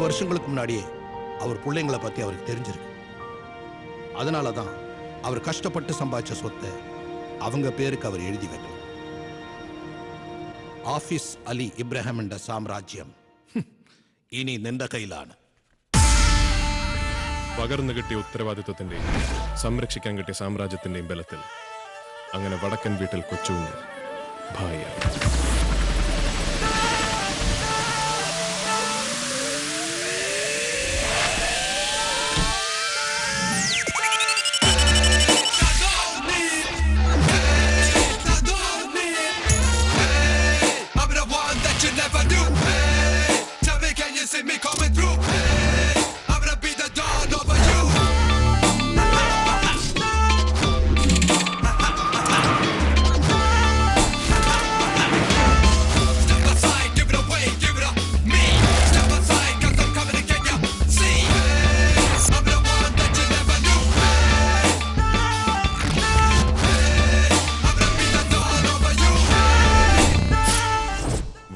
வருஷங்களுக்கு முன்னாடியே அவர் பிள்ளைங்களை பத்தி அவருக்கு தெரிஞ்சிருக்கு. அதனாலதான் அவர் கஷ்டப்பட்டு சம்பாதிச்ச சொத்தை அவங்க பேருக்கு அவர் எழுதி வைக்கணும். ആഫീസ് അലി ഇബ്രാഹിമിന്റെ സാമ്രാജ്യം ഇനി നിന്റെ കയ്യിലാണ്. പകർന്നു കിട്ടിയ ഉത്തരവാദിത്വത്തിന്റെയും സംരക്ഷിക്കാൻ കിട്ടിയ സാമ്രാജ്യത്തിന്റെയും ബലത്തിൽ അങ്ങനെ വടക്കൻ വീട്ടിൽ കൊച്ചുണ്ട് ഭായ.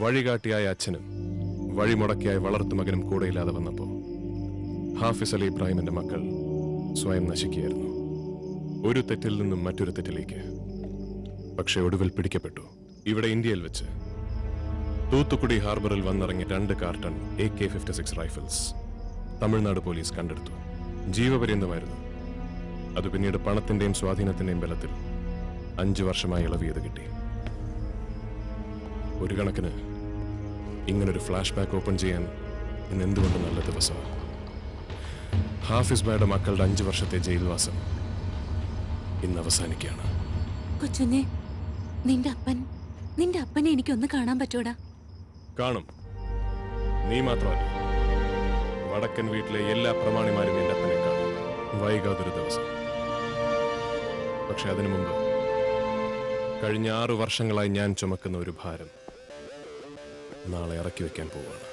വഴികാട്ടിയായ അച്ഛനും വഴിമുടക്കിയായ വളർത്തുമകനും കൂടെയില്ലാതെ വന്നപ്പോൾ ഹാഫിസ് അലി ഇബ്രാഹിമിന്റെ മക്കൾ സ്വയം നശിക്കുകയായിരുന്നു, ഒരു തെറ്റിൽ നിന്നും മറ്റൊരു തെറ്റിലേക്ക്. പക്ഷെ ഒടുവിൽ പിടിക്കപ്പെട്ടു. ഇവിടെ ഇന്ത്യയിൽ വെച്ച് തൂത്തുക്കുടി ഹാർബറിൽ വന്നിറങ്ങിയ 2 carton AK-56 rifles Tamil Nadu police കണ്ടെടുത്തു. ജീവപര്യന്തമായിരുന്നു. അത് പിന്നീട് പണത്തിന്റെയും സ്വാധീനത്തിന്റെയും ബലത്തിൽ 5 വർഷമായി ഇളവിയത് കിട്ടി. ഒരു കണക്കിന് ഇങ്ങനൊരു ഫ്ലാഷ് ബാക്ക് ഓപ്പൺ ചെയ്യാൻ ഇന്ന് എന്തുകൊണ്ട് നല്ല ദിവസമാണ്. ഹാഫിസ് ഭായുടെ മക്കളുടെ 5 വർഷത്തെ ജയിൽവാസം ഇന്ന് അവസാനിക്കുകയാണ്. കൊച്ചുനെ, നിന്റെ അപ്പനെ എനിക്കൊന്ന് കാണാൻ പറ്റൂടാ? കാണും. നീ മാത്രമല്ല, വടക്കൻ വീട്ടിലെ എല്ലാ പ്രമാണിമാരും എന്റെ അപ്പനെ കാണും വൈകാതൊരു ദിവസം. പക്ഷെ അതിനു മുമ്പ് കഴിഞ്ഞ 6 വർഷങ്ങളായി ഞാൻ ചുമക്കുന്ന ഒരു ഭാരം നാളെ ഇറക്കി വെക്കാൻ പോവുകയാണ്.